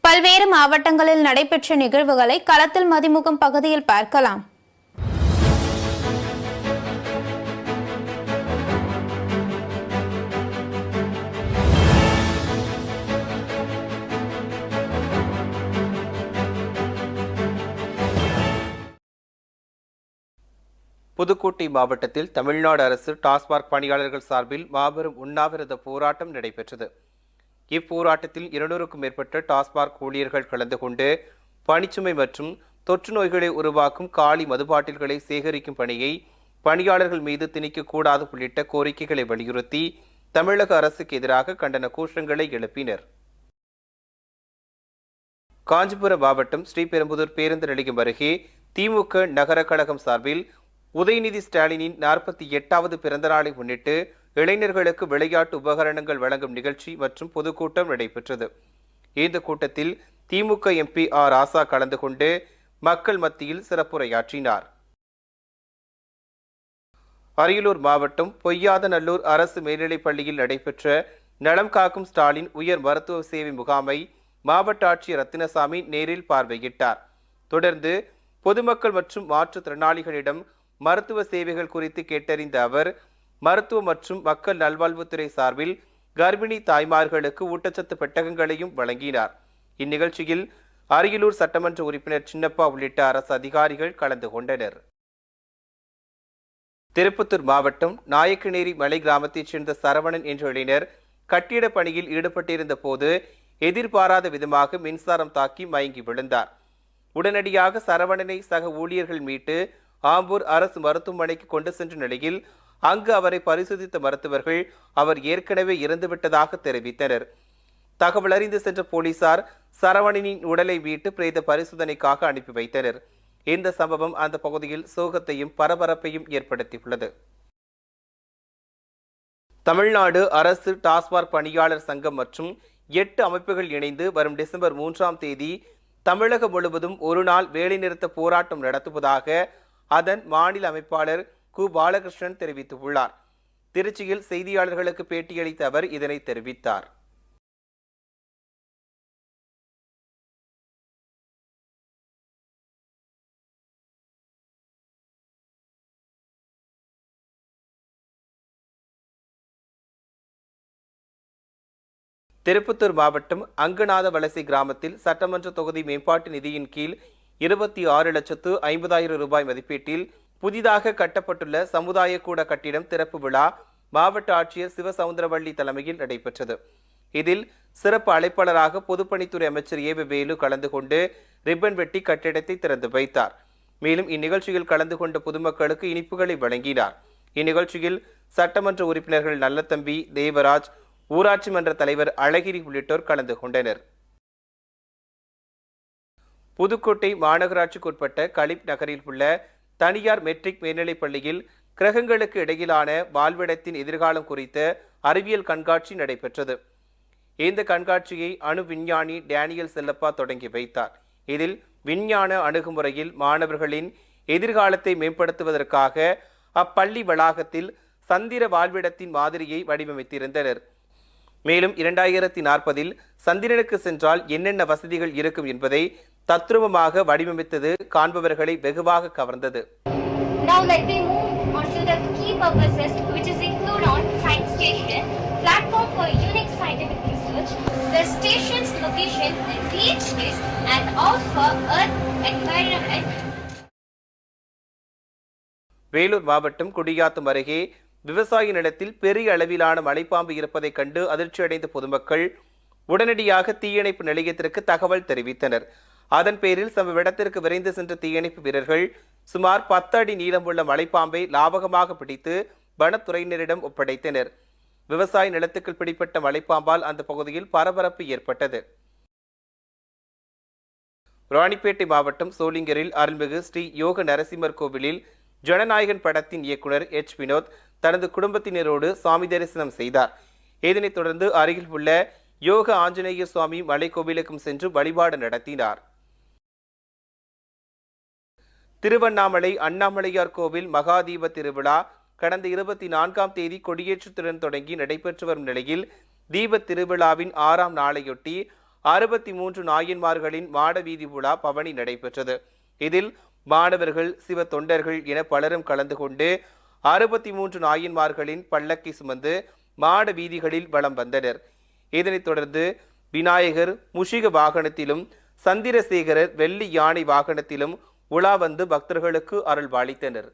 பல்வேறு மாவட்டங்களில் நடைபெற்ற நிகழ்வுகளை களத்தில் மதிமுகம் பகுதியில் பார்க்கலாம். புதுக்கோட்டை மாவட்டத்தில் தமிழ்நாடு அரசு டாஸ்மாக் பணியாளர்கள் சார்பில் மாபெரும் உண்ணாவிரத போராட்டம் நடைபெற்றது. இப்போராட்டத்தில் 200க்கும் மேற்பட்ட டாஸ்மாக் ஊழியர்கள் கலந்து கொண்டு பணிச்சுமை மற்றும் தொற்று நோய்களை உருவாக்கும் காலி மதுபாட்டில்களை சேகரிக்கும் பணியை பணியாளர்கள் மீது திணிக்கக்கூடாது உள்ளிட்ட கோரிக்கைகளை வலியுறுத்தி தமிழக அரசுக்கு எதிராக கண்டன கோஷங்களை எழுப்பினர். காஞ்சிபுரம் மாவட்டம் ஸ்ரீபெரும்புதூர் பேருந்து நிலையம் அருகே திமுக நகர கழகம் சார்பில் உதயநிதி ஸ்டாலினின் 48வது பிறந்த நாளை முன்னிட்டு இளைஞர்களுக்கு விளையாட்டு உபகரணங்கள் வழங்கும் நிகழ்ச்சி மற்றும் பொதுக்கூட்டம் நடைபெற்றது. இந்த கூட்டத்தில் திமுக எம்பி ஆர் ராசா கலந்து கொண்டு மக்கள் மத்தியில் சிறப்புரையாற்றினார். அரியலூர் மாவட்டம் பொய்யாதநல்லூர் அரசு மேல்நிலைப் பள்ளியில் நடைபெற்ற நலம் காக்கும் ஸ்டாலின் உயர் மருத்துவ சேவை முகாமை மாவட்ட ஆட்சியர் ரத்தினசாமி நேரில் பார்வையிட்டார். தொடர்ந்து பொதுமக்கள் மற்றும் மாற்றுத்திறனாளிகளிடம் மருத்துவ சேவைகள் குறித்து கேட்டறிந்த அவர் மருத்துவ மற்றும் மக்கள் நல்வாழ்வுத்துறை சார்பில் கர்ப்பிணி தாய்மார்களுக்கு ஊட்டச்சத்து பெட்டகங்களையும் வழங்கினார். இந்நிகழ்ச்சியில் அரியலூர் சட்டமன்ற உறுப்பினர் சின்னப்பா உள்ளிட்ட அரசு அதிகாரிகள் கலந்து கொண்டனர். திருப்பத்தூர் மாவட்டம் நாயக்கநேரி மலை கிராமத்தைச் சேர்ந்த சரவணன் என்ற இளைஞர் கட்டிட பணியில் ஈடுபட்டிருந்த போது எதிர்பாராத விதமாக மின்சாரம் தாக்கி மயங்கி விழுந்தார். உடனடியாக சரவணனை சக ஊழியர்கள் மீட்டு ஆம்பூர் அரசு மருத்துவமனைக்கு கொண்டு சென்ற நிலையில் அங்கு அவரை பரிசோதித்த மருத்துவர்கள் அவர் ஏற்கனவே இறந்துவிட்டதாக தெரிவித்தனர். தகவல் அறிந்து சென்ற போலீசார் சரவணனின் உடலை மீட்டு பிரேத பரிசோதனைக்காக அனுப்பி வைத்தனர். இந்த சம்பவம் அந்த பகுதியில் சோகத்தையும் பரபரப்பையும் ஏற்படுத்தியுள்ளது. தமிழ்நாடு அரசு டாஸ்மாக் பணியாளர் சங்கம் மற்றும் 8 அமைப்புகள் இணைந்து வரும் டிசம்பர் 3ஆம் தேதி தமிழகம் முழுவதும் ஒரு நாள் வேலைநிறுத்த போராட்டம் நடத்துவதாக அதன் மாநில அமைப்பாளர் கு பாலகிருஷ்ணன் தெரிவித்துள்ளார். திருச்சியில் செய்தியாளர்களுக்கு பேட்டியளித்த அவர் இதனை தெரிவித்தார். திருப்பத்தூர் மாவட்டம் அங்கநாத வலசை கிராமத்தில் சட்டமன்ற தொகுதி மேம்பாட்டு நிதியின் கீழ் 26,50,000 ரூபாய் மதிப்பீட்டில் புதிதாக கட்டப்பட்டுள்ள சமுதாய கூட கட்டிடம் திறப்பு விழா மாவட்ட ஆட்சியர் சிவசவுந்தரவள்ளி தலைமையில் நடைபெற்றது. இதில் சிறப்பு அழைப்பாளராக பொதுப்பணித்துறை அமைச்சர் ஏ வேலு கலந்து கொண்டு ரிப்பன் வெட்டி கட்டிடத்தை திறந்து வைத்தார். மேலும் இந்நிகழ்ச்சியில் கலந்து கொண்ட பொதுமக்களுக்கு இனிப்புகளை வழங்கினார். இந்நிகழ்ச்சியில் சட்டமன்ற உறுப்பினர்கள் நல்லத்தம்பி, தேவராஜ், ஊராட்சி மன்ற தலைவர் அழகிரி உள்ளிட்டோர் கலந்து கொண்டனர். புதுக்கோட்டை மாநகராட்சிக்குட்பட்ட கலிப் நகரில் உள்ள தனியார் மெட்ரிக் மேல்நிலைப் பள்ளியில் கிரகங்களுக்கு இடையிலான வாழ்விடத்தின் எதிர்காலம் குறித்த அறிவியல் கண்காட்சி நடைபெற்றது. இந்த கண்காட்சியை அணு விஞ்ஞானி டேனியல் செல்லப்பா தொடங்கி வைத்தார். இதில் விஞ்ஞான அணுகுமுறையில் மாணவர்களின் எதிர்காலத்தை மேம்படுத்துவதற்காக அப்பள்ளி வளாகத்தில் சந்திர வாழ்விடத்தின் மாதிரியை வடிவமைத்திருந்தனர். மேலும் 2040இல் சந்திரனுக்கு சென்றால் என்னென்ன வசதிகள் இருக்கும் என்பதை தத்ரூபமாக வடிவமைத்தது காண்பவர்களை வெகுவாக கவர்ந்தது. Now let me move on to the key purposes which is included on Science Station, platform for unique scientific research, the station's location in each space and out for Earth environment. Vellore மாவட்டம் குடியாத்தம் அருகே விவசாய நிலத்தில் பெரிய அளவிலான மலைப்பாம்பு இருப்பதைக் கண்டு அதிர்ச்சியடைந்த பொதுமக்கள் உடனடியாக தீயணைப்பு நிலையத்திற்கு தகவல் தெரிவித்தனர். அதன் பேரில் சம்பவ இடத்திற்கு விரைந்து சென்ற தீயணைப்பு வீரர்கள் சுமார் 10 அடி நீளமுள்ள மலைப்பாம்பை லாபகமாக பிடித்து வனத்துறையினரிடம் ஒப்படைத்தனர். விவசாய நிலத்துக்குள் பிடிப்பட்ட மலைப்பாம்பால் அந்த பகுதியில் பரபரப்பு ஏற்பட்டது. ராணிப்பேட்டை மாவட்டம் சோளிங்கரில் அருள்மிகு ஸ்ரீ யோக நரசிம்மர் கோவிலில் ஜனநாயகன் படத்தின் இயக்குனர் எச் வினோத் தனது குடும்பத்தினரோடு சாமி தரிசனம் செய்தார். இதனைத் தொடர்ந்து அருகில் உள்ள யோக ஆஞ்சநேய சுவாமி மலைக்கோவிலுக்கும் சென்று வழிபாடு நடத்தினார். திருவண்ணாமலை அண்ணாமலையார் கோவில் மகாதீப திருவிழா கடந்த 24ஆம் தேதி கொடியேற்றத்துடன் தொடங்கி நடைபெற்று வரும் நிலையில் தீப திருவிழாவின் 6ஆம் நாளையொட்டி 63 நாயன்மார்களின் மாட வீதி உலா பவனி நடைபெற்றது. இதில் மாணவர்கள், சிவ தொண்டர்கள் என பலரும் கலந்து கொண்டு 63 நாயன்மார்களின் பல்லக்கை சுமந்து மாட வீதிகளில் வலம் வந்தனர். இதனைத் தொடர்ந்து விநாயகர் முஷிக வாகனத்திலும், சந்திரசேகரர் வெள்ளி யானை வாகனத்திலும் உலா வந்து பக்தர்களுக்கு அருள்பாலித்தனர்.